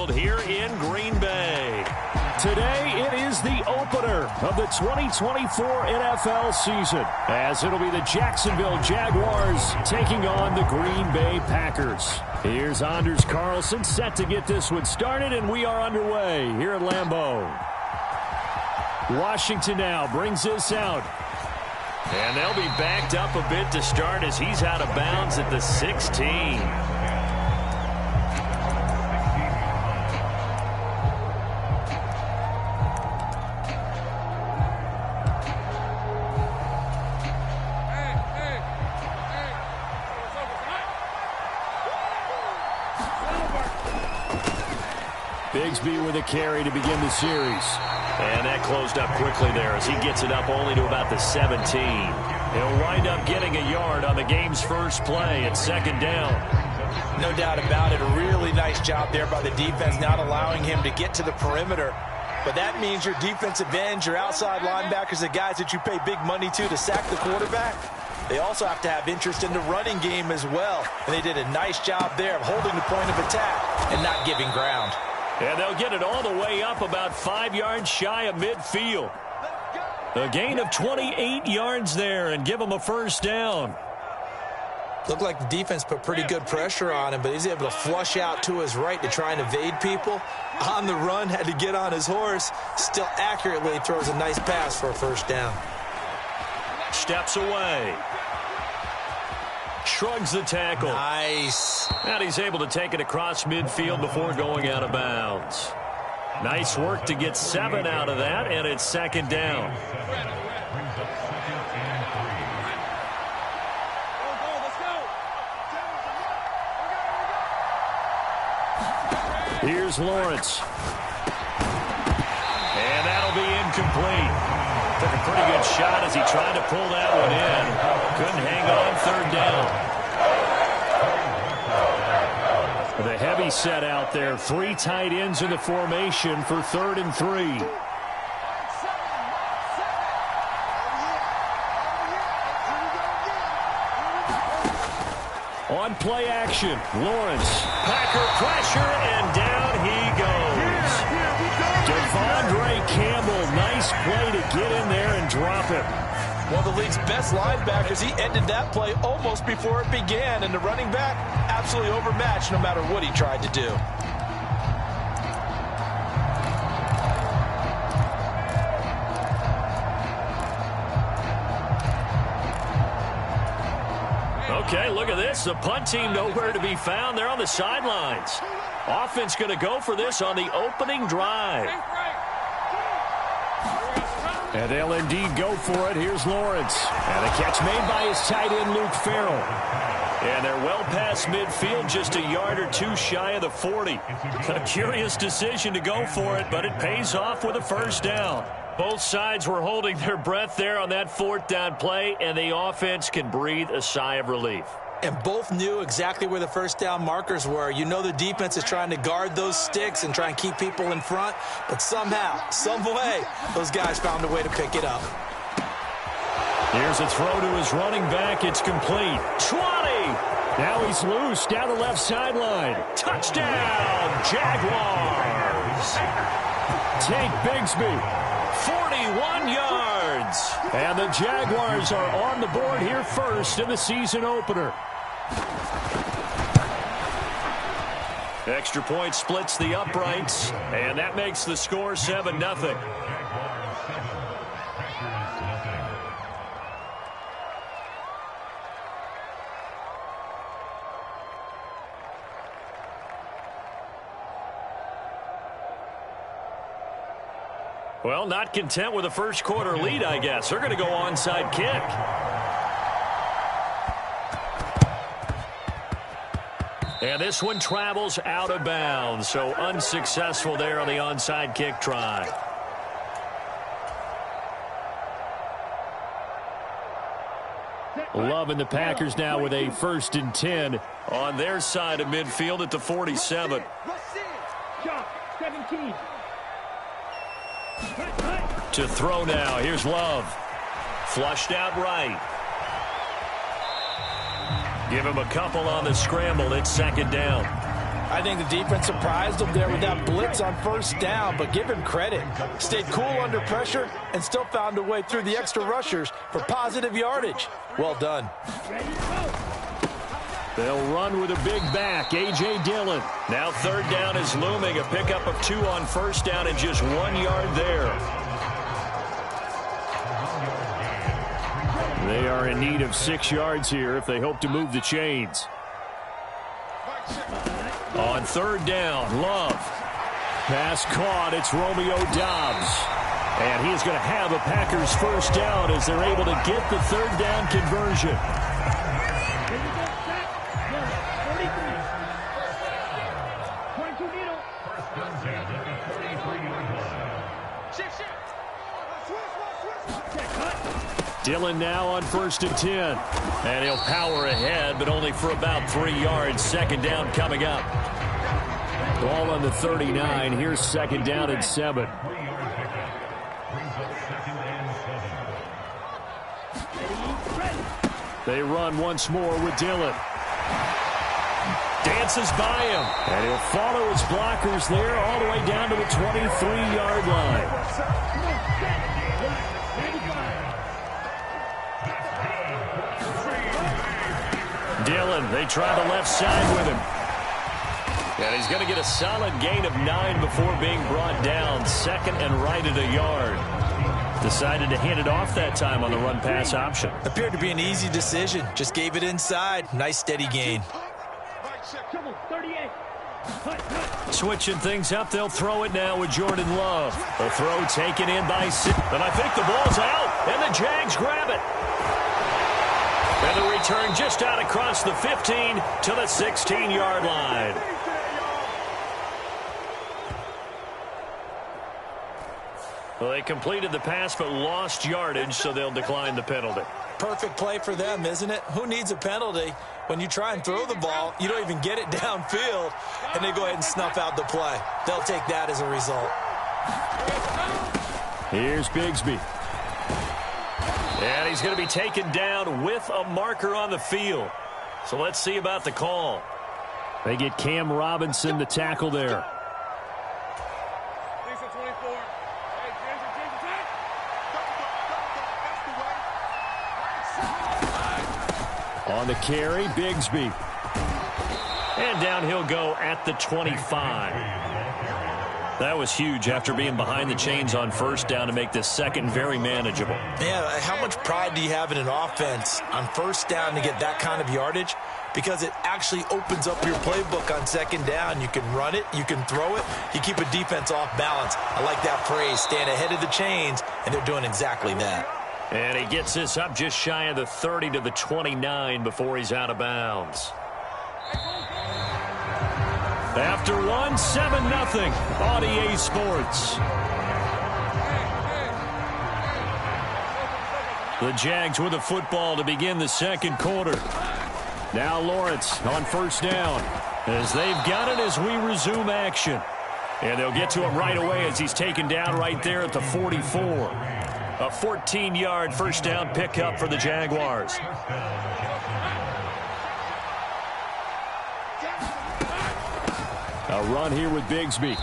Field here in Green Bay. Today, it is the opener of the 2024 NFL season, as it'll be the Jacksonville Jaguars taking on the Green Bay Packers. Here's Anders Carlson set to get this one started, and we are underway here at Lambeau. Washington now brings this out. And they'll be backed up a bit to start as he's out of bounds at the 16. Bigsby with a carry to begin the series. And that closed up quickly there as he gets it up only to about the 17. He'll wind up getting a yard on the game's first play at second down. No doubt about it. A really nice job there by the defense, not allowing him to get to the perimeter. But that means your defensive ends, your outside linebackers, the guys that you pay big money to sack the quarterback, they also have to have interest in the running game as well. And they did a nice job there of holding the point of attack and not giving ground. And they'll get it all the way up about 5 yards shy of midfield. A gain of 28 yards there and give them a first down. Looked like the defense put pretty good pressure on him, but he's able to flush out to his right to try and evade people. On the run, had to get on his horse. Still accurately throws a nice pass for a first down. Steps away. Shrugs the tackle. Nice. And he's able to take it across midfield before going out of bounds. Nice work to get 7 out of that, and it's second down. Here's Lawrence. And that'll be incomplete. Took a pretty good shot as he tried to pull that one in. Couldn't hang on third down. The heavy set out there. 3 tight ends in the formation for 3rd and 3. On play action, Lawrence. Packer pressure, and down he goes. Devondre Campbell, nice play to get in there and drop him. One of the league's best linebackers, he ended that play almost before it began, and the running back absolutely overmatched no matter what he tried to do. Okay, look at this. The punt team nowhere to be found. They're on the sidelines. Offense going to go for this on the opening drive. And they'll indeed go for it. Here's Lawrence. And a catch made by his tight end, Luke Farrell. And they're well past midfield, just a yard or 2 shy of the 40. A curious decision to go for it, but it pays off with a first down. Both sides were holding their breath there on that 4th down play, and the offense can breathe a sigh of relief. And both knew exactly where the first down markers were. You know the defense is trying to guard those sticks and try and keep people in front, but somehow, some way, those guys found a way to pick it up. Here's a throw to his running back. It's complete. 20! Now he's loose down the left sideline. Touchdown, Jaguars! Take Bigsby. 41 yards. And the Jaguars are on the board here first in the season opener. Extra point splits the uprights, and that makes the score 7-0. Well, not content with a first quarter lead, I guess. They're going to go onside kick. And this one travels out of bounds, so unsuccessful there on the onside kick try. Loving the Packers now with a 1st and 10 on their side of midfield at the 47. 17. To throw now. Here's Love. Flushed out right. Give him a couple on the scramble. It's second down. I think the defense surprised him there with that blitz on first down, but give him credit. Stayed cool under pressure and still found a way through the extra rushers for positive yardage. Well done. They'll run with a big back, A.J. Dillon. Now third down is looming, a pickup of 2 on first down and just 1 yard there. They are in need of 6 yards here if they hope to move the chains. On third down, Love. Pass caught, it's Romeo Doubs. And he is going to have a Packers first down as they're able to get the third down conversion. Dillon now on 1st and 10. And he'll power ahead, but only for about 3 yards. Second down coming up. Ball on the 39. Here's second down and 7. They run once more with Dillon. Dances by him. And he'll follow his blockers there all the way down to the 23-yard line. Dillon, they try the left side with him. And he's going to get a solid gain of 9 before being brought down. Second and right at a yard. Decided to hand it off that time on the run-pass option. Appeared to be an easy decision. Just gave it inside. Nice steady gain. Switching things up, they'll throw it now with Jordan Love. The throw taken in by Sid. And I think the ball's out, and the Jags grab it. And the return just out across the 15 to the 16-yard line. Well, they completed the pass but lost yardage, so they'll decline the penalty. Perfect play for them, isn't it? Who needs a penalty? When you try and throw the ball, you don't even get it downfield, and they go ahead and snuff out the play. They'll take that as a result. Here's Bigsby. And he's going to be taken down with a marker on the field. So let's see about the call. They get Cam Robinson to tackle there. On the carry, Bigsby. And down he'll go at the 25. That was huge after being behind the chains on first down to make this second very manageable. Yeah, how much pride do you have in an offense on first down to get that kind of yardage? Because it actually opens up your playbook on second down. You can run it, you can throw it, you keep a defense off balance. I like that phrase, stand ahead of the chains, and they're doing exactly that. And he gets this up just shy of the 30 to the 29 before he's out of bounds. After one, 7-0 on EA Sports. The Jags with the football to begin the second quarter. Now Lawrence on first down as they've got it as we resume action. And they'll get to him right away as he's taken down right there at the 44. A 14-yard first down pickup for the Jaguars. A run here with Bigsby.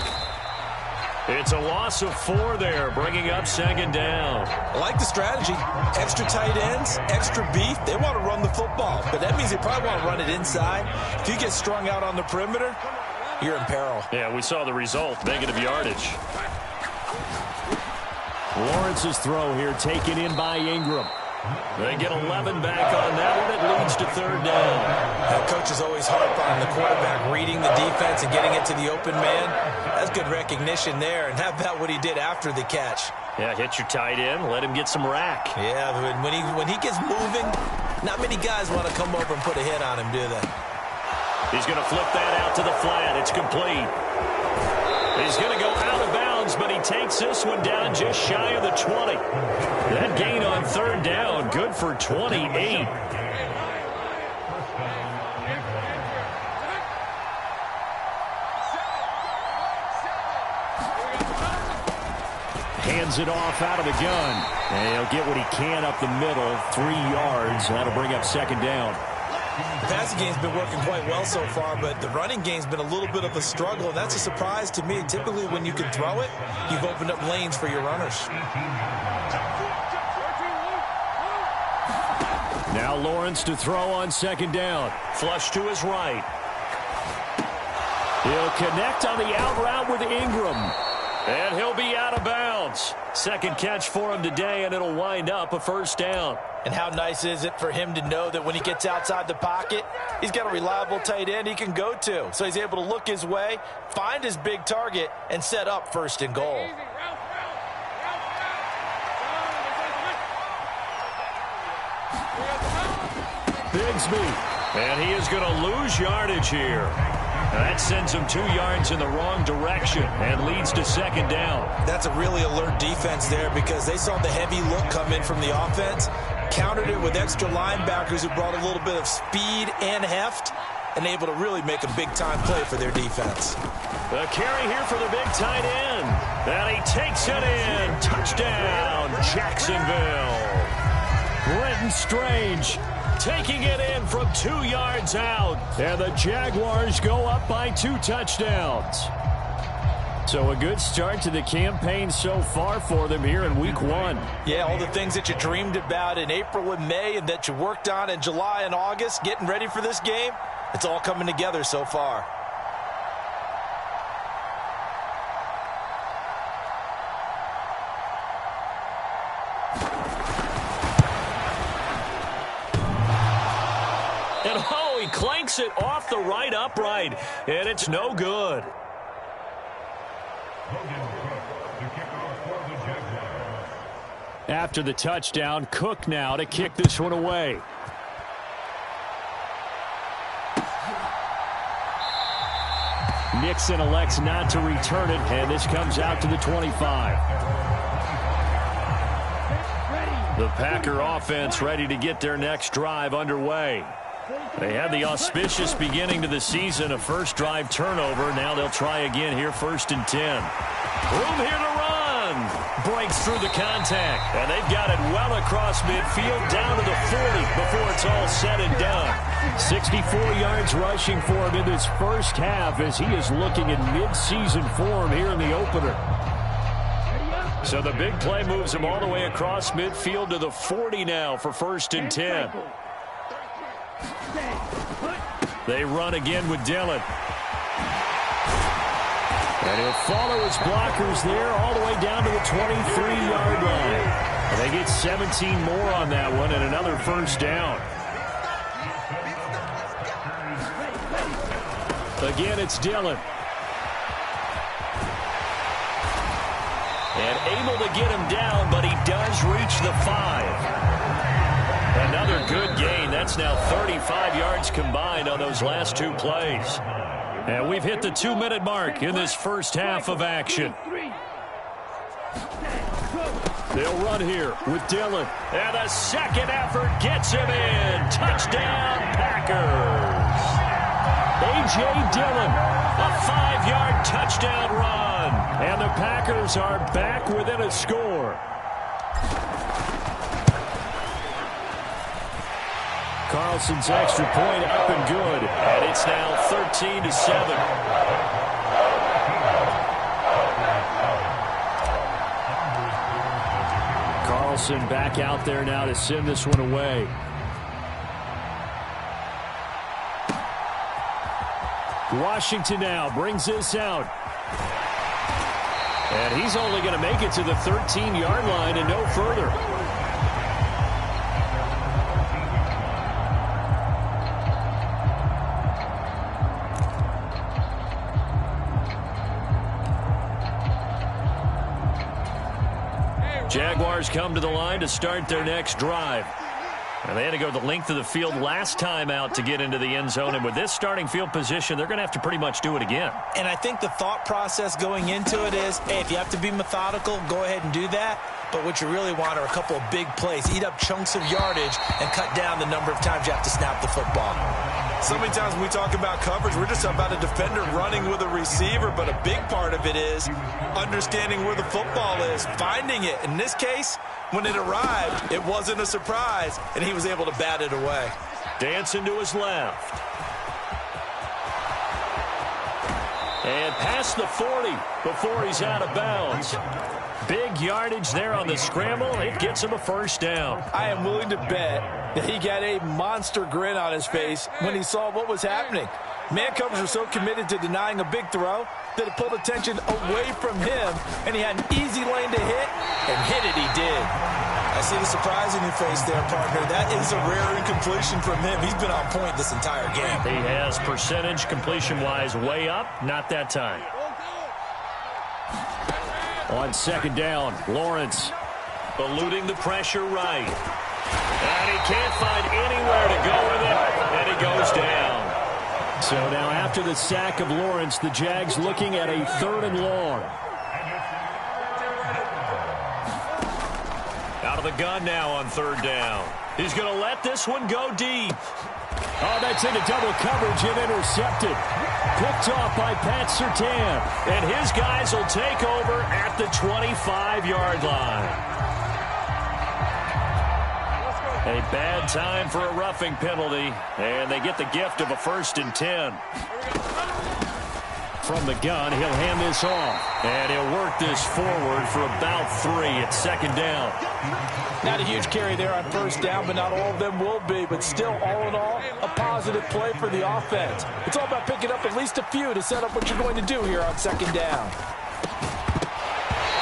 It's a loss of 4 there, bringing up second down. I like the strategy. Extra tight ends, extra beef. They want to run the football, but that means they probably want to run it inside. If you get strung out on the perimeter, you're in peril. Yeah, we saw the result, negative yardage. Lawrence's throw here taken in by Ingram. They get 11 back on that one. It leads to third down. That coach is always harp on the quarterback reading the defense and getting it to the open man. That's good recognition there. And how about what he did after the catch? Yeah, hit your tight end. Let him get some rack. Yeah, when he gets moving, not many guys want to come over and put a hit on him, do they? He's going to flip that out to the flat. It's complete. He's going to go out of bounds, but he takes this one down just shy of the 20. That gain on third down, good for 28. Hands it off out of the gun. And he'll get what he can up the middle, 3 yards. That'll bring up second down. The passing game's been working quite well so far, but the running game's been a little bit of a struggle, and that's a surprise to me. Typically, when you can throw it, you've opened up lanes for your runners. Now Lawrence to throw on second down. Flush to his right. He'll connect on the out route with Ingram. And he'll be out of bounds. Second catch for him today, and it'll wind up a first down. And how nice is it for him to know that when he gets outside the pocket, he's got a reliable tight end he can go to. So he's able to look his way, find his big target, and set up first and goal. Bigsby. And he is going to lose yardage here. Now that sends him 2 yards in the wrong direction and leads to second down. That's a really alert defense there because they saw the heavy look come in from the offense, countered it with extra linebackers who brought a little bit of speed and heft, and able to really make a big-time play for their defense. The carry here for the big tight end. And he takes it in. Touchdown, Jacksonville. Brenton Strange taking it in from 2 yards out. And the Jaguars go up by 2 touchdowns. So a good start to the campaign so far for them here in week 1. Yeah, all the things that you dreamed about in April and May and that you worked on in July and August, getting ready for this game, it's all coming together so far. And oh, he clanks it off the right upright, and it's no good. After the touchdown, Cook now to kick this one away. Nixon elects not to return it, and this comes out to the 25. The Packer offense ready to get their next drive underway. They had the auspicious beginning to the season, a first drive turnover. Now they'll try again here, 1st and 10. Room here to run. Breaks through the contact, and they've got it well across midfield down to the 40 before it's all said and done. 64 yards rushing for him in this first half as he is looking in mid-season form here in the opener. So the big play moves him all the way across midfield to the 40 now for 1st and 10. They run again with Dillon. And he'll follow his blockers there all the way down to the 23-yard line. And they get 17 more on that one and another first down. Again, it's Dillon. And able to get him down, but he does reach the 5. Another good gain. That's now 35 yards combined on those last 2 plays. And we've hit the 2-minute mark in this first half of action. They'll run here with Dillon. And the second effort gets him in. Touchdown, Packers. A.J. Dillon, a 5-yard touchdown run. And the Packers are back within a score. Carlson's extra point up and good. And it's now 13-7. Carlson back out there now to send this one away. Washington now brings this out. And he's only going to make it to the 13-yard line and no further. Jaguars come to the line to start their next drive. And they had to go the length of the field last time out to get into the end zone. And with this starting field position, they're going to have to pretty much do it again. And I think the thought process going into it is, hey, if you have to be methodical, go ahead and do that. But what you really want are a couple of big plays. Eat up chunks of yardage and cut down the number of times you have to snap the football. So many times when we talk about coverage, we're just about a defender running with a receiver. But a big part of it is understanding where the football is, finding it. In this case, when it arrived, it wasn't a surprise, and he was able to bat it away. Dancing to his left. And past the 40 before he's out of bounds. Big yardage there on the scramble. It gets him a first down. I am willing to bet that he got a monster grin on his face when he saw what was happening. Man coverage were so committed to denying a big throw that it pulled attention away from him, and he had an easy lane to hit, and hit it he did. I see the surprise in your face there, partner. That is a rare incompletion from him. He's been on point this entire game. He has percentage completion-wise way up. Not that time. On second down, Lawrence eluding the pressure right. And he can't find anywhere to go with it, and he goes down. So now after the sack of Lawrence, the Jags looking at a 3rd and long. Out of the gun now on 3rd down. He's going to let this one go deep. Oh, that's into double coverage and intercepted. Picked off by Pat Surtain. And his guys will take over at the 25-yard line. A bad time for a roughing penalty, and they get the gift of a 1st and 10. From the gun, he'll hand this off, and he'll work this forward for about 3 at 2nd down. Not a huge carry there on 1st down, but not all of them will be. But still, all in all, a positive play for the offense. It's all about picking up at least a few to set up what you're going to do here on 2nd down.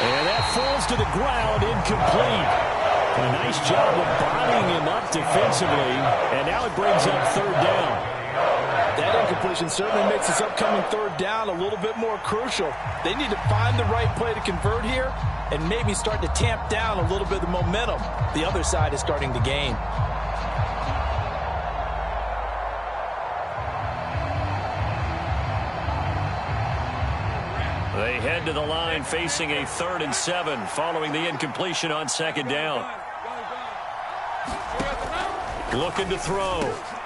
And that falls to the ground, incomplete. A nice job of bodying him up defensively, and now it brings up 3rd down. That incompletion certainly makes this upcoming 3rd down a little bit more crucial. They need to find the right play to convert here and maybe start to tamp down a little bit of the momentum the other side is starting to gain. They head to the line facing a 3rd and 7 following the incompletion on 2nd down. Looking to throw.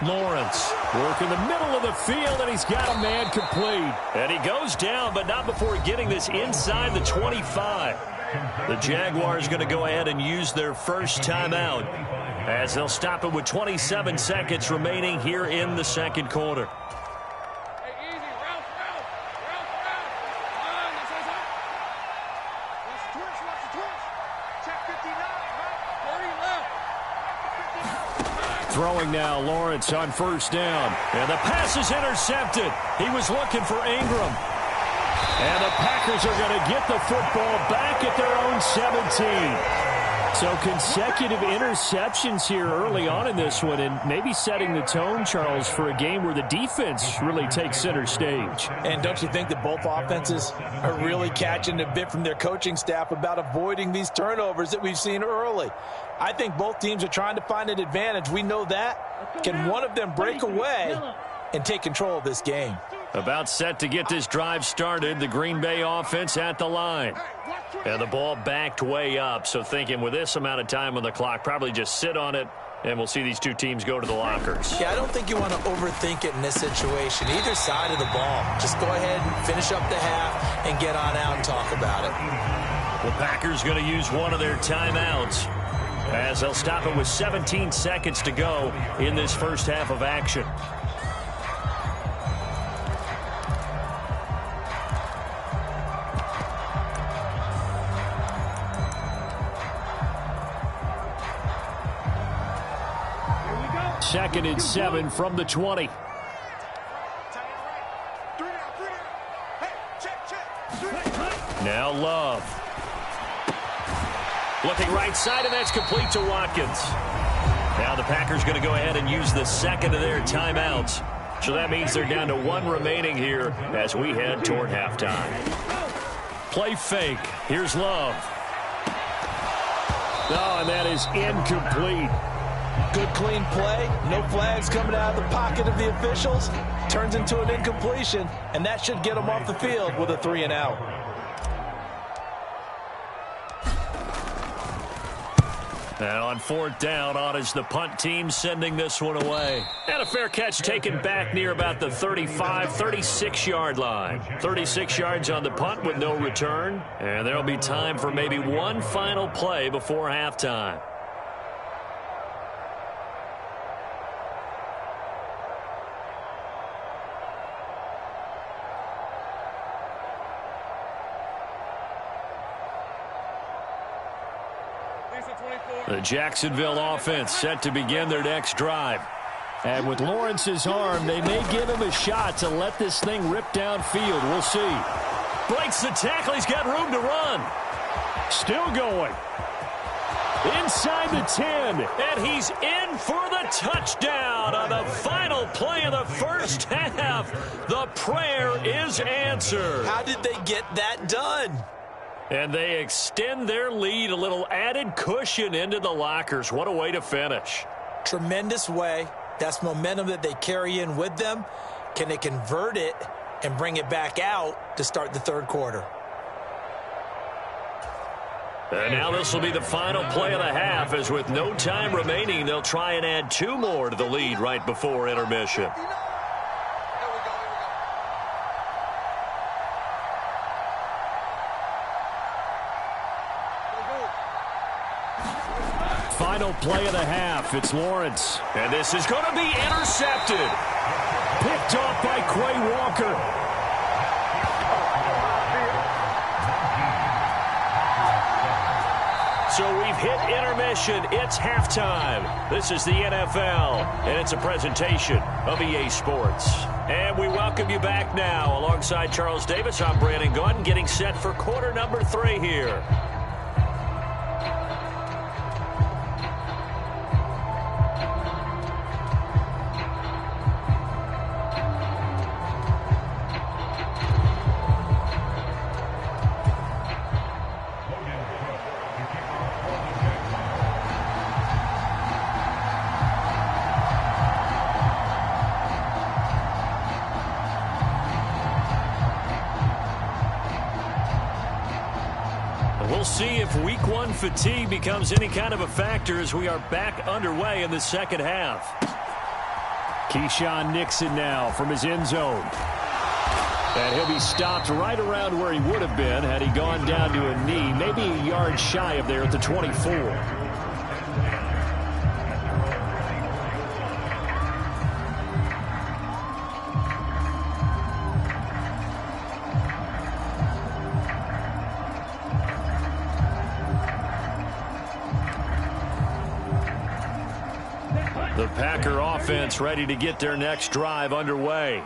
Lawrence working the middle of the field, and he's got a man complete. And he goes down, but not before getting this inside the 25. The Jaguars going to go ahead and use their first timeout as they'll stop it with 27 seconds remaining here in the 2nd quarter. Throwing now, Lawrence on 1st down. And the pass is intercepted. He was looking for Ingram. And the Packers are going to get the football back at their own 17. So consecutive interceptions here early on in this one, and maybe setting the tone, Charles, for a game where the defense really takes center stage. And don't you think that both offenses are really catching a bit from their coaching staff about avoiding these turnovers that we've seen early? I think both teams are trying to find an advantage. We know that. Can one of them break away and take control of this game? About set to get this drive started, the Green Bay offense at the line. And the ball backed way up, so thinking with this amount of time on the clock, probably just sit on it, and we'll see these two teams go to the lockers. Yeah, I don't think you want to overthink it in this situation. Either side of the ball. Just go ahead and finish up the half and get on out and talk about it. The Packers going to use one of their timeouts as they'll stop it with 17 seconds to go in this first half of action. Second and 7 from the 20. Now Love. Looking right side, and that's complete to Watkins. Now the Packers going to go ahead and use the second of their timeouts. So that means they're down to 1 remaining here as we head toward halftime. Play fake. Here's Love. Oh, and that is incomplete. Good, clean play. No flags coming out of the pocket of the officials. Turns into an incompletion, and that should get them off the field with a 3 and out. Now on 4th down, on is the punt team sending this one away. And a fair catch taken back near about the 35, 36-yard line. 36 yards on the punt with no return. And there'll be time for maybe one final play before halftime. The Jacksonville offense set to begin their next drive. And with Lawrence's arm, they may give him a shot to let this thing rip downfield. We'll see. Breaks the tackle. He's got room to run. Still going. Inside the 10. And he's in for the touchdown on the final play of the first half. The prayer is answered. How did they get that done? And they extend their lead, a little added cushion into the lockers. What a way to finish. Tremendous way. That's momentum that they carry in with them. Can they convert it and bring it back out to start the third quarter? And now this will be the final play of the half, as with no time remaining, they'll try and add 2 more to the lead right before intermission. Final play of the half. It's Lawrence. And this is going to be intercepted. Picked off by Quay Walker. So we've hit intermission. It's halftime. This is the NFL, and it's a presentation of EA Sports. And we welcome you back now. Alongside Charles Davis, I'm Brandon Gaudin, getting set for quarter number 3 here. We'll see if week 1 fatigue becomes any kind of a factor as we are back underway in the second half. Keyshawn Nixon now from his end zone. And he'll be stopped right around where he would have been had he gone down to a knee, maybe a yard shy of there at the 24. The Packer offense ready to get their next drive underway.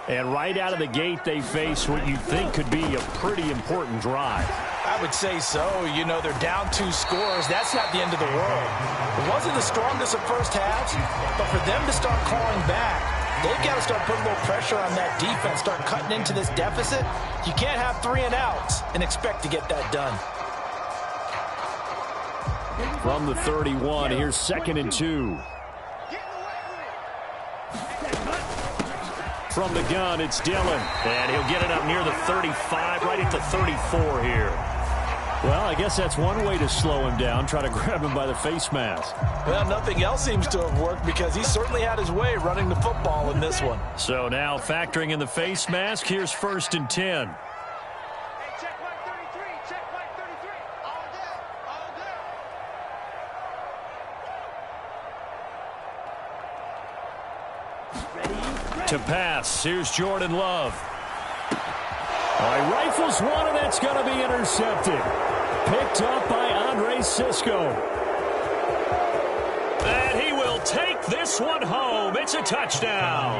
And right out of the gate, they face what you think could be a pretty important drive. I would say so. You know, they're down 2 scores. That's not the end of the world. It wasn't the strongest of first halves, but for them to start clawing back, they've got to start putting a little pressure on that defense, start cutting into this deficit. You can't have 3 and outs and expect to get that done. From the 31, here's 2nd and 2. From the gun, it's Dillon. And he'll get it up near the 35, right at the 34 here. Well, I guess that's one way to slow him down, try to grab him by the face mask. Well, nothing else seems to have worked because he certainly had his way running the football in this one. So now factoring in the face mask, here's 1st and 10. To pass, here's Jordan Love. He rifles one, and that's going to be intercepted. Picked up by Andre Cisco. And he will take this one home. It's a touchdown.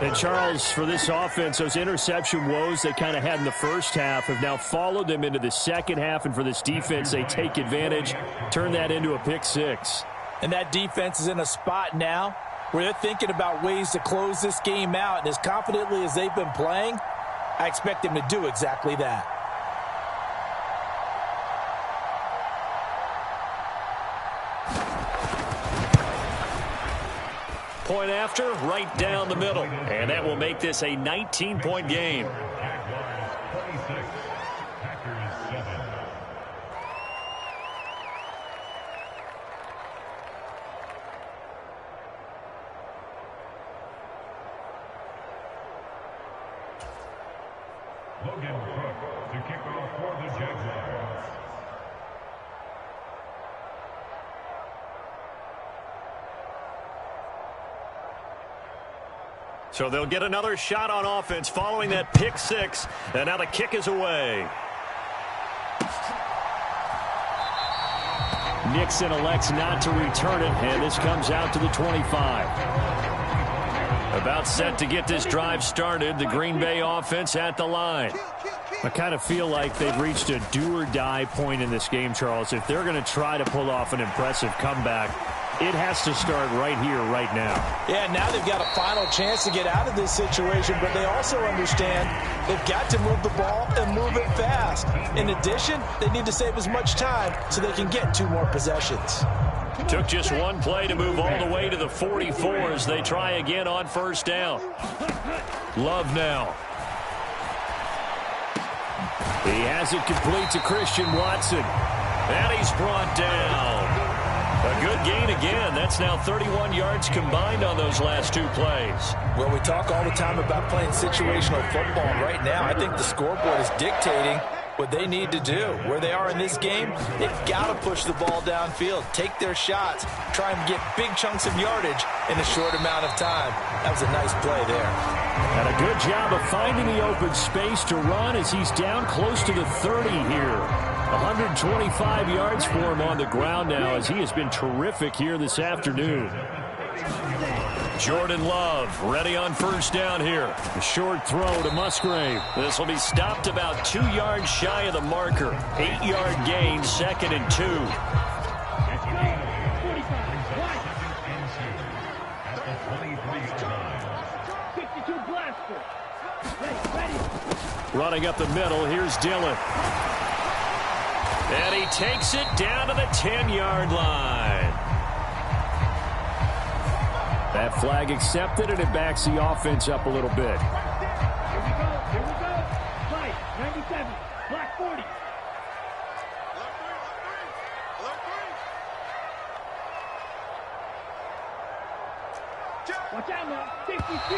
And Charles, for this offense, those interception woes they kind of had in the first half have now followed them into the second half. And for this defense, they take advantage, turn that into a pick 6. And that defense is in a spot now where they're thinking about ways to close this game out. And as confidently as they've been playing, I expect them to do exactly that. Point after, right down the middle. And that will make this a 19-point game. So they'll get another shot on offense following that pick 6. And now the kick is away. Nixon elects not to return it, and this comes out to the 25. About set to get this drive started, the Green Bay offense at the line. I kind of feel like they've reached a do-or-die point in this game, Charles. If they're going to try to pull off an impressive comeback, it has to start right here, right now. Yeah, now they've got a final chance to get out of this situation, but they also understand they've got to move the ball and move it fast. In addition, they need to save as much time so they can get 2 more possessions. Took just one play to move all the way to the 44 as they try again on first down. Love now. He has it complete to Christian Watson. And he's brought down. A good gain again. That's now 31 yards combined on those last 2 plays. Well, we talk all the time about playing situational football. Right now, I think the scoreboard is dictating what they need to do. Where they are in this game, they've got to push the ball downfield, take their shots, try and get big chunks of yardage in a short amount of time. That was a nice play there. And a good job of finding the open space to run as he's down close to the 30 here. 125 yards for him on the ground now as he has been terrific here this afternoon. Jordan Love ready on first down here. A short throw to Musgrave. This will be stopped about 2 yards shy of the marker. 8-yard gain, 2nd and 2. Running up the middle, here's Dillon. And he takes it down to the 10-yard line. That flag accepted, and it backs the offense up a little bit. Here we go. Play, 97, block 40. Watch out now, 62.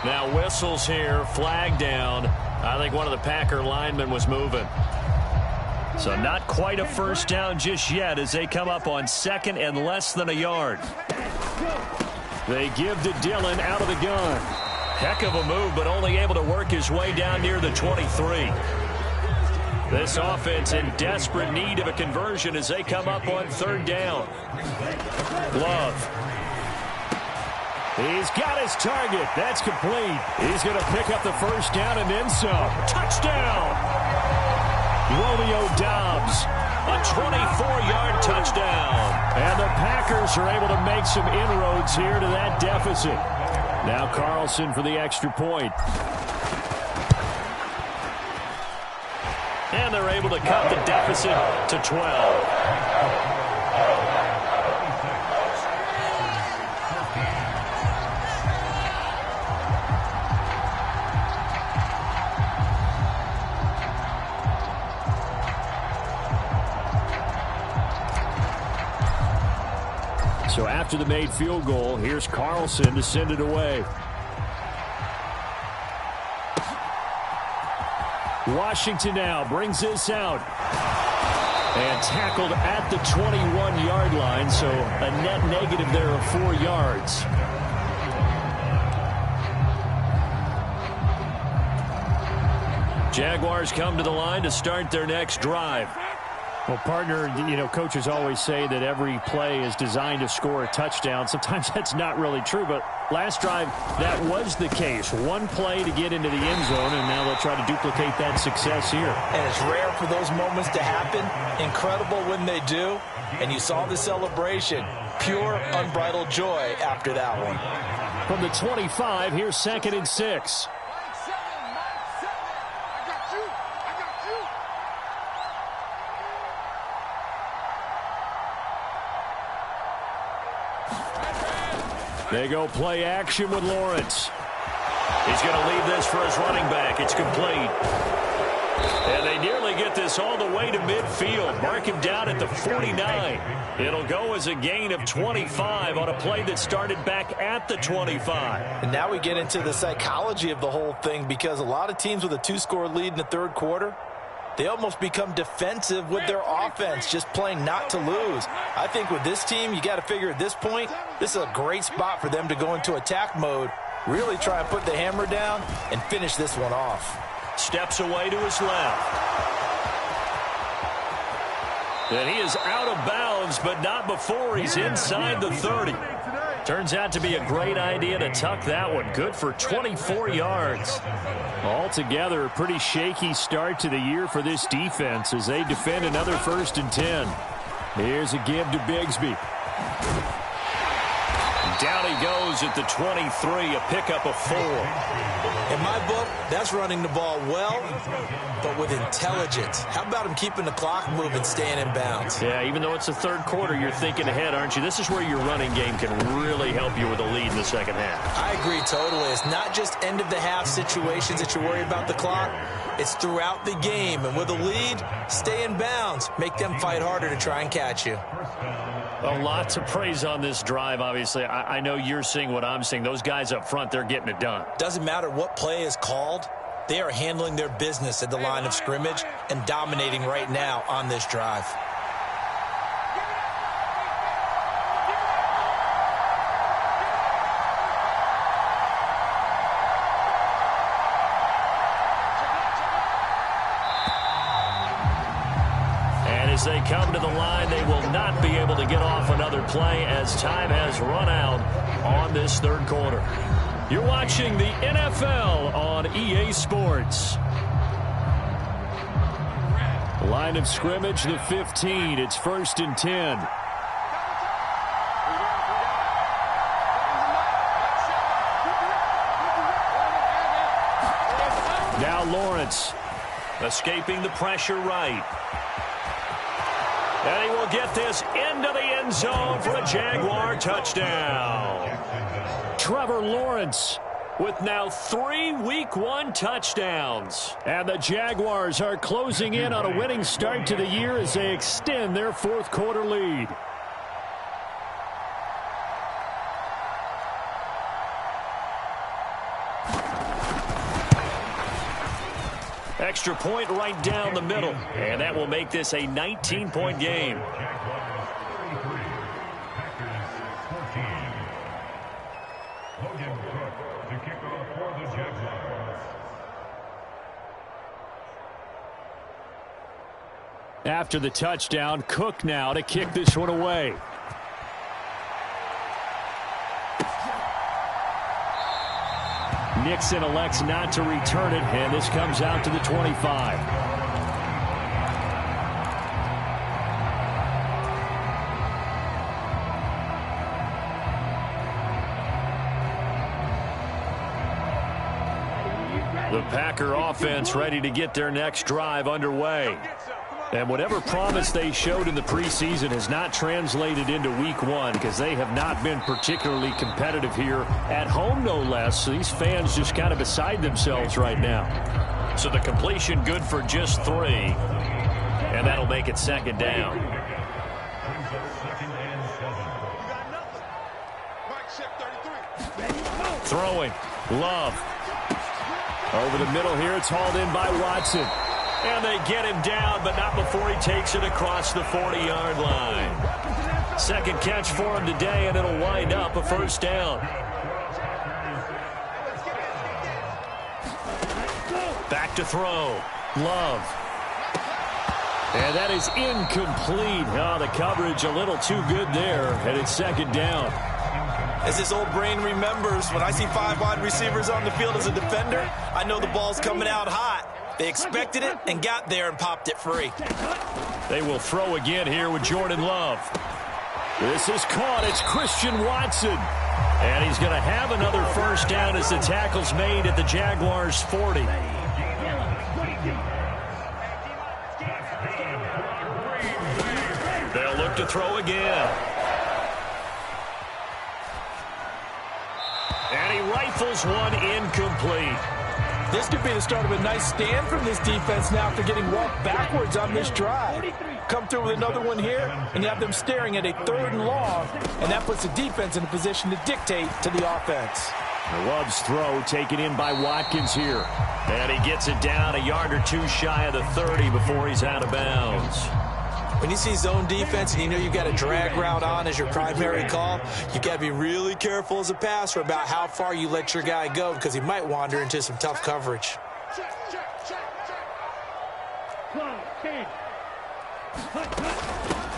Now whistles here, flag down. I think one of the Packer linemen was moving. So not quite a first down just yet as they come up on 2nd and less than a yard. They give to Dillon out of the gun. Heck of a move, but only able to work his way down near the 23. This offense in desperate need of a conversion as they come up on 3rd down. Love. He's got his target. That's complete. He's going to pick up the first down and then some. Touchdown! Romeo Doubs, a 24-yard touchdown. And the Packers are able to make some inroads here to that deficit. Now Carlson for the extra point. And they're able to cut the deficit to 12. So after the made field goal, here's Carlson to send it away. Washington now brings this out. And tackled at the 21-yard line, so a net negative there of 4 yards. Jaguars come to the line to start their next drive. Well, partner, you know, coaches always say that every play is designed to score a touchdown. Sometimes that's not really true, but last drive, that was the case. One play to get into the end zone, and now they'll try to duplicate that success here. And it's rare for those moments to happen. Incredible when they do. And you saw the celebration. Pure, unbridled joy after that one. From the 25, here's 2nd and 6. They go play action with Lawrence. He's going to leave this for his running back. It's complete. And they nearly get this all the way to midfield. Mark him down at the 49. It'll go as a gain of 25 on a play that started back at the 25. And now we get into the psychology of the whole thing, because a lot of teams with a 2-score lead in the 3rd quarter, they almost become defensive with their offense, just playing not to lose. I think with this team, you got to figure at this point, this is a great spot for them to go into attack mode, really try and put the hammer down and finish this one off. Steps away to his left. And he is out of bounds, but not before he's inside the 30. Turns out to be a great idea to tuck that one. Good for 24 yards. Altogether, a pretty shaky start to the year for this defense as they defend another 1st and 10. Here's a give to Bigsby. Down he goes at the 23, a pickup of 4. In my book, that's running the ball well, but with intelligence. How about him keeping the clock moving, staying in bounds? Yeah, even though it's the 3rd quarter, you're thinking ahead, aren't you? This is where your running game can really help you with a lead in the 2nd half. I agree totally. It's not just end-of-the-half situations that you worry about the clock. It's throughout the game. And with a lead, stay in bounds. Make them fight harder to try and catch you. A lot to praise on this drive, obviously. I know you're seeing what I'm seeing. Those guys up front, they're getting it done. Doesn't matter what play is called. They are handling their business at the line of scrimmage and dominating right now on this drive. As they come to the line, they will not be able to get off another play as time has run out on this 3rd quarter. You're watching the NFL on EA Sports. Line of scrimmage, the 15. It's 1st and 10. Now Lawrence escaping the pressure right. And he will get this into the end zone for a Jaguar touchdown. Trevor Lawrence with now 3 Week 1 touchdowns. And the Jaguars are closing in on a winning start to the year as they extend their 4th quarter lead. Extra point right down the middle, and that will make this a 19-point game. After the touchdown, Cook now to kick this one away. Nixon elects not to return it, and this comes out to the 25. The Packer offense ready to get their next drive underway. And whatever promise they showed in the preseason has not translated into Week 1 because they have not been particularly competitive here at home, no less. So these fans just kind of beside themselves right now. So the completion good for just 3. And that'll make it 2nd down. Throwing. Love. Over the middle here, it's hauled in by Watson. And they get him down, but not before he takes it across the 40-yard line. 2nd catch for him today, and it'll wind up a 1st down. Back to throw. Love. And that is incomplete. Oh, the coverage a little too good there, and it's 2nd down. As his old brain remembers, when I see 5 wide receivers on the field as a defender, I know the ball's coming out hot. They expected it and got there and popped it free. They will throw again here with Jordan Love. This is caught. It's Christian Watson. And he's going to have another 1st down as the tackle's made at the Jaguars' 40. They'll look to throw again. And he rifles one incomplete. This could be the start of a nice stand from this defense now after getting walked backwards on this drive. Come through with another one here, and you have them staring at a 3rd and long, and that puts the defense in a position to dictate to the offense. Love's throw taken in by Watkins here. And he gets it down a yard or 2 shy of the 30 before he's out of bounds. When you see zone defense and you know you've got a drag route on as your primary call, you got to be really careful as a passer about how far you let your guy go because he might wander into some tough coverage.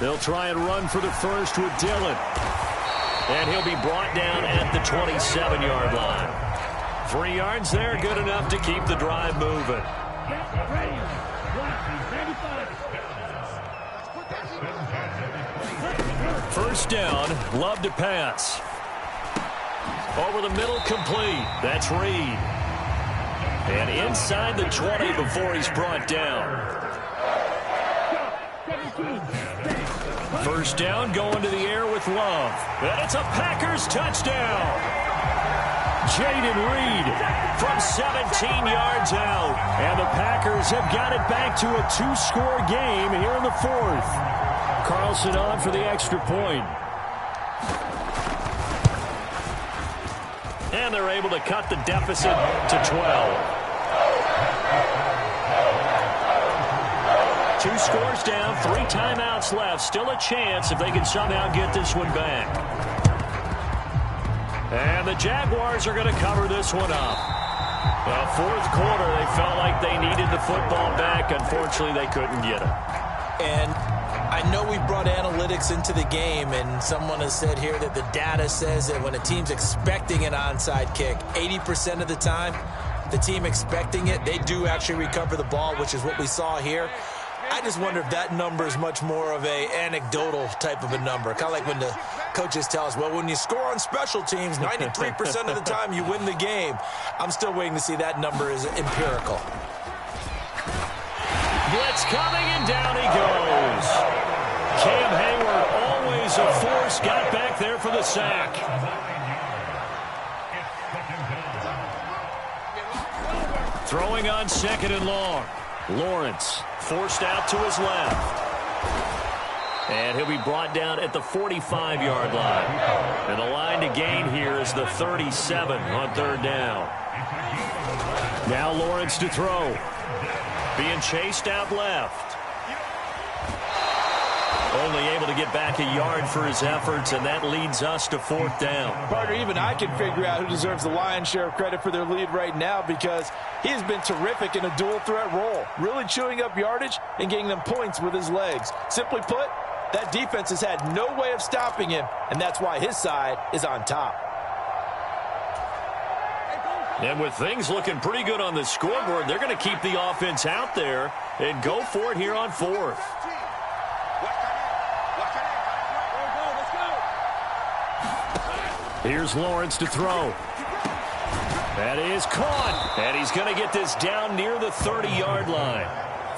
They'll try and run for the first with Dillon. And he'll be brought down at the 27-yard line. 3 yards there, good enough to keep the drive moving. First down, Love to pass. Over the middle, complete. That's Reed. And inside the 20 before he's brought down. First down, going to the air with Love. And it's a Packers touchdown. Jaden Reed from 17 yards out. And the Packers have got it back to a 2-score game here in the 4th. Carlson on for the extra point. And they're able to cut the deficit to 12. 2 scores down, 3 timeouts left. Still a chance if they can somehow get this one back. And the Jaguars are going to cover this one up. Well, 4th quarter, they felt like they needed the football back. Unfortunately, they couldn't get it. And I know we brought analytics into the game, and someone has said here that the data says that when a team's expecting an onside kick, 80% of the time, the team expecting it, they do actually recover the ball, which is what we saw here. I just wonder if that number is much more of a anecdotal type of a number. Kind of like when the coaches tell us, well, when you score on special teams, 93% of the time you win the game. I'm still waiting to see that number is empirical. Blitz coming, and down he goes. Cam Hayward, always a force, got back there for the sack. Throwing on 2nd and long. Lawrence forced out to his left. And he'll be brought down at the 45-yard line. And the line to gain here is the 37 on 3rd down. Now Lawrence to throw. Being chased out left. Only able to get back a yard for his efforts, and that leads us to 4th down. Partner, even I can figure out who deserves the lion's share of credit for their lead right now, because he's been terrific in a dual threat role, really chewing up yardage and getting them points with his legs. Simply put, that defense has had no way of stopping him, and that's why his side is on top. And with things looking pretty good on the scoreboard, they're going to keep the offense out there and go for it here on 4th. Here's Lawrence to throw. That is caught. And he's going to get this down near the 30-yard line.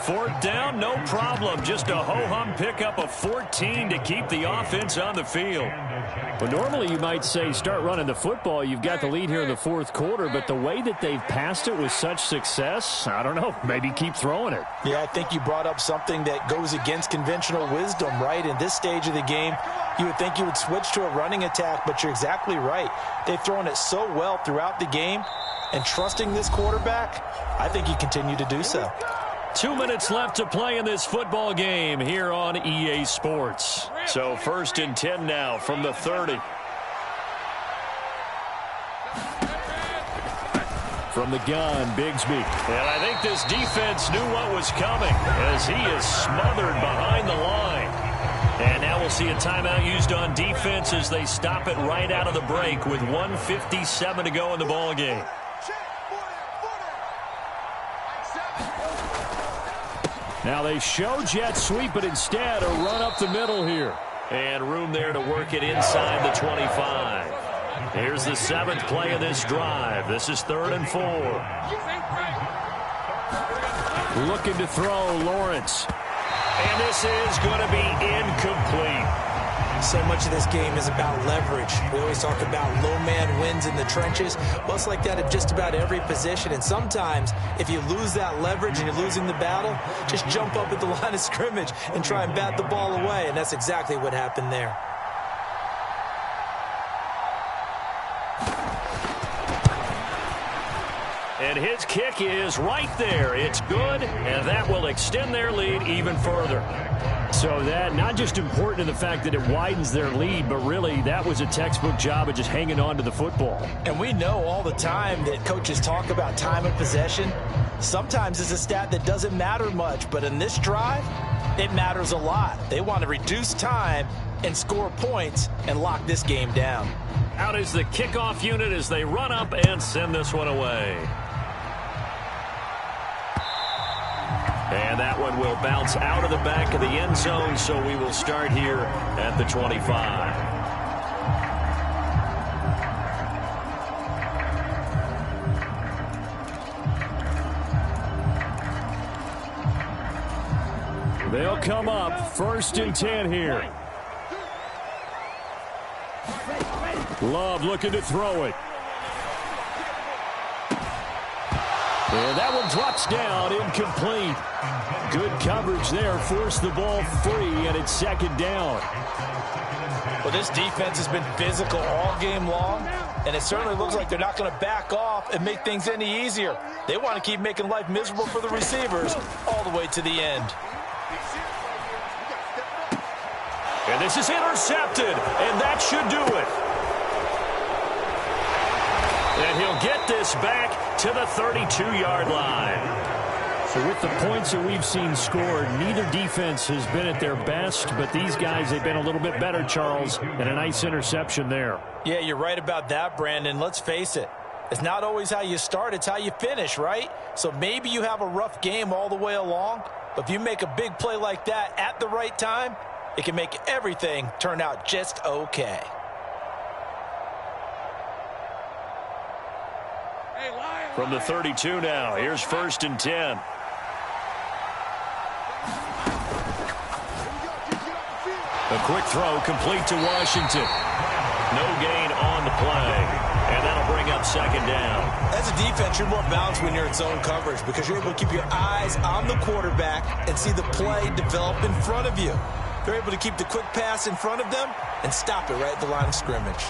4th down, no problem. Just a ho-hum pickup of 14 to keep the offense on the field. Well, normally you might say start running the football. You've got the lead here in the 4th quarter, but the way that they've passed it with such success, I don't know, maybe keep throwing it. Yeah, I think you brought up something that goes against conventional wisdom, right? In this stage of the game, you would think you would switch to a running attack, but you're exactly right. They've thrown it so well throughout the game, and trusting this quarterback, I think you continue to do so. 2 minutes left to play in this football game here on EA Sports. So 1st and 10 now from the 30. From the gun, Bigsby. And I think this defense knew what was coming as he is smothered behind the line. And now we'll see a timeout used on defense as they stop it right out of the break with 1:57 to go in the ball game. Now they show jet sweep, but instead a run up the middle here. And room there to work it inside the 25. Here's the 7th play of this drive. This is 3rd and 4. Looking to throw, Lawrence. And this is going to be incomplete. So much of this game is about leverage. We always talk about low man wins in the trenches. Well, it's like that at just about every position. And sometimes, if you lose that leverage and you're losing the battle, just jump up at the line of scrimmage and try and bat the ball away. And that's exactly what happened there. And his kick is right there. It's good, and that will extend their lead even further. So that, not just important in the fact that it widens their lead, but really that was a textbook job of just hanging on to the football. And we know all the time that coaches talk about time of possession. Sometimes it's a stat that doesn't matter much, but in this drive, it matters a lot. They want to reduce time and score points and lock this game down. Out is the kickoff unit as they run up and send this one away. And that one will bounce out of the back of the end zone, so we will start here at the 25. They'll come up 1st and 10 here. Love looking to throw it. And that one drops down, incomplete. Good coverage there, forced the ball free, and it's 2nd down. Well, this defense has been physical all game long, and it certainly looks like they're not going to back off and make things any easier. They want to keep making life miserable for the receivers all the way to the end. And this is intercepted, and that should do it. And he'll get this back to the 32-yard line. So with the points that we've seen scored, neither defense has been at their best, but these guys, they've been a little bit better, Charles, and a nice interception there. Yeah, you're right about that, Brandon. Let's face it. It's not always how you start, it's how you finish, right? So maybe you have a rough game all the way along, but if you make a big play like that at the right time, it can make everything turn out just okay. From the 32 now, here's 1st and 10. A quick throw complete to Washington. No gain on the play, and that'll bring up 2nd down. As a defense, you're more balanced when you're in zone coverage because you're able to keep your eyes on the quarterback and see the play develop in front of you. They're able to keep the quick pass in front of them and stop it right at the line of scrimmage.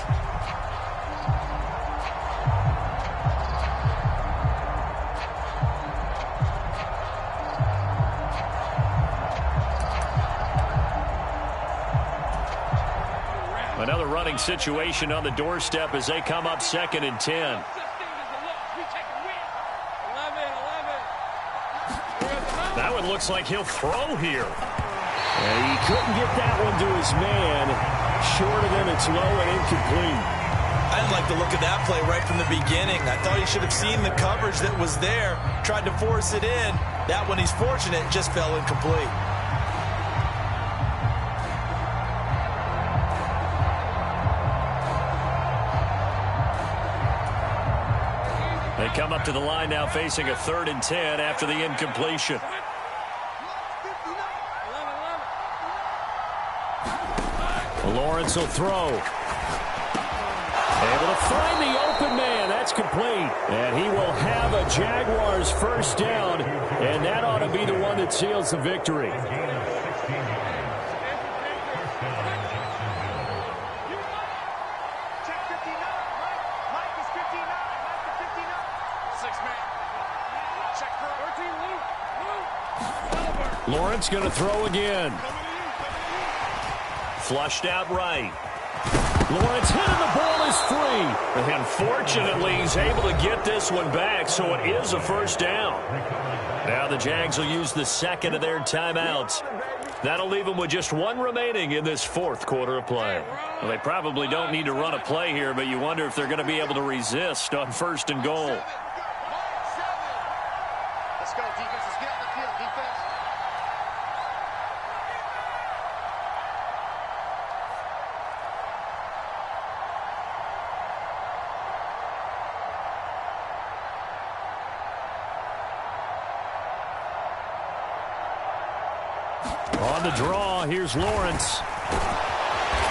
Another running situation on the doorstep as they come up 2nd and 10. That one looks like he'll throw here. And he couldn't get that one to his man. Short of him, it's low and incomplete. I didn't like the look of that play right from the beginning. I thought he should have seen the coverage that was there, tried to force it in. That one, he's fortunate, just fell incomplete. They come up to the line now facing a 3rd and 10 after the incompletion. Lawrence will throw. Able to find the open man. That's complete. And he will have a Jaguars 1st down. And that ought to be the one that seals the victory. Lawrence going to throw again. Flushed out right. Lawrence hit and the ball is free. And fortunately, he's able to get this one back, so it is a 1st down. Now the Jags will use the 2nd of their timeouts. That'll leave them with just one remaining in this 4th quarter of play. Well, they probably don't need to run a play here, but you wonder if they're going to be able to resist on 1st and goal. Let's go, defense. Let's get on the field, defense. On the draw, here's Lawrence.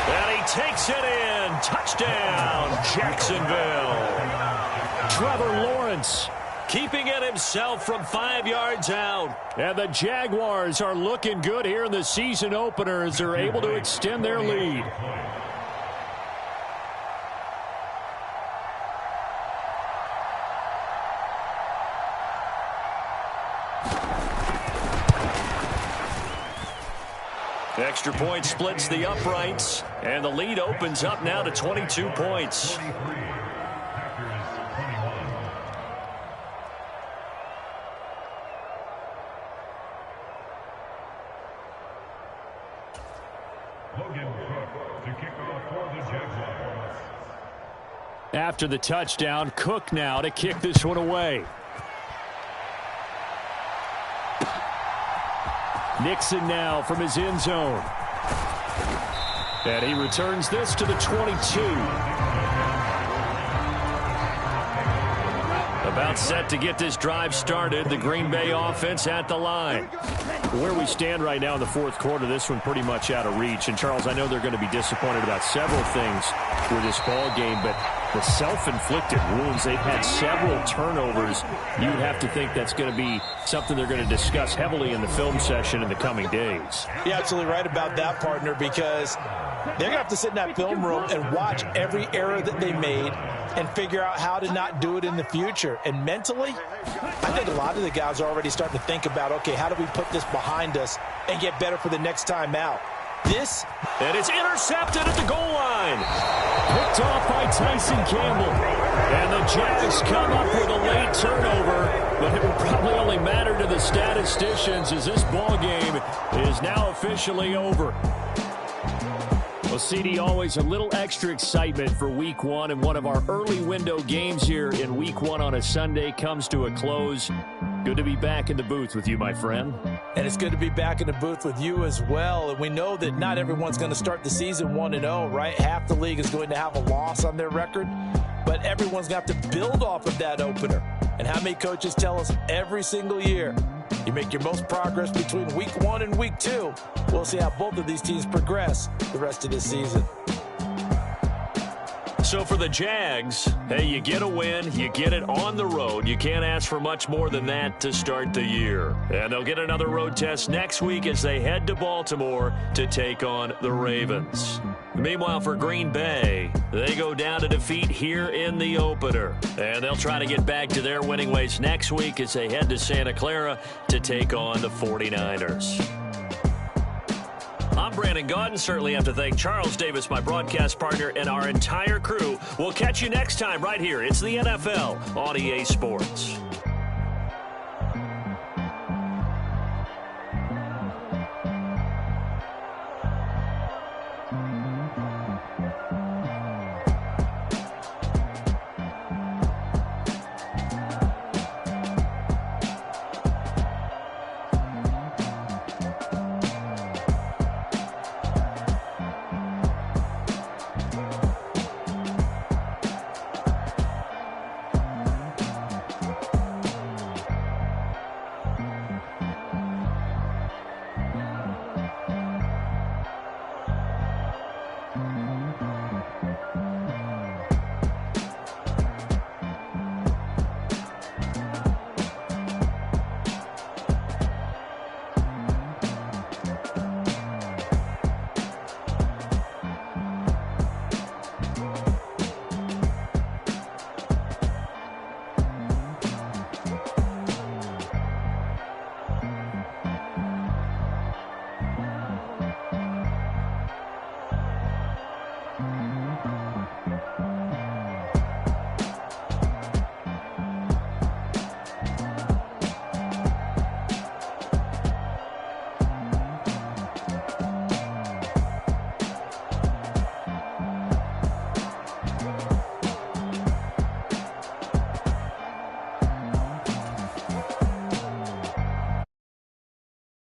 And he takes it in. Touchdown, Jacksonville. Trevor Lawrence keeping it himself from 5 yards out. And the Jaguars are looking good here in the season opener as they're able to extend their lead. Extra point splits the uprights, and the lead opens up now to 22 points. After the touchdown, Cook now to kick this one away. Nixon now from his end zone. And he returns this to the 22. About set to get this drive started. The Green Bay offense at the line. Where we stand right now in the fourth quarter, this one pretty much out of reach. And, Charles, I know they're going to be disappointed about several things with this ball game, but the self-inflicted wounds, they've had several turnovers. You'd have to think that's going to be something they're going to discuss heavily in the film session in the coming days. You're absolutely right about that, partner, because they're going to have to sit in that film room and watch every error that they made and figure out how to not do it in the future. And mentally, I think a lot of the guys are already starting to think about, okay, how do we put this behind us and get better for the next time out? And it's intercepted at the goal line. Picked off by Tyson Campbell. And the Jags come up with a late turnover, but it will probably only matter to the statisticians as this ball game is now officially over. Well, CD, always a little extra excitement for Week 1, and one of our early window games here in Week 1 on a Sunday comes to a close. Good to be back in the booth with you, my friend. And it's good to be back in the booth with you as well. And we know that not everyone's going to start the season 1-0, right? Half the league is going to have a loss on their record, but everyone's got to build off of that opener. And how many coaches tell us every single year, you make your most progress between Week 1 and Week 2. We'll see how both of these teams progress the rest of this season. So for the Jags, hey, you get a win, you get it on the road. You can't ask for much more than that to start the year. And they'll get another road test next week as they head to Baltimore to take on the Ravens. Meanwhile, for Green Bay, they go down to defeat here in the opener. And they'll try to get back to their winning ways next week as they head to Santa Clara to take on the 49ers. I'm Brandon Gaudin. Certainly have to thank Charles Davis, my broadcast partner, and our entire crew. We'll catch you next time right here. It's the NFL on EA Sports.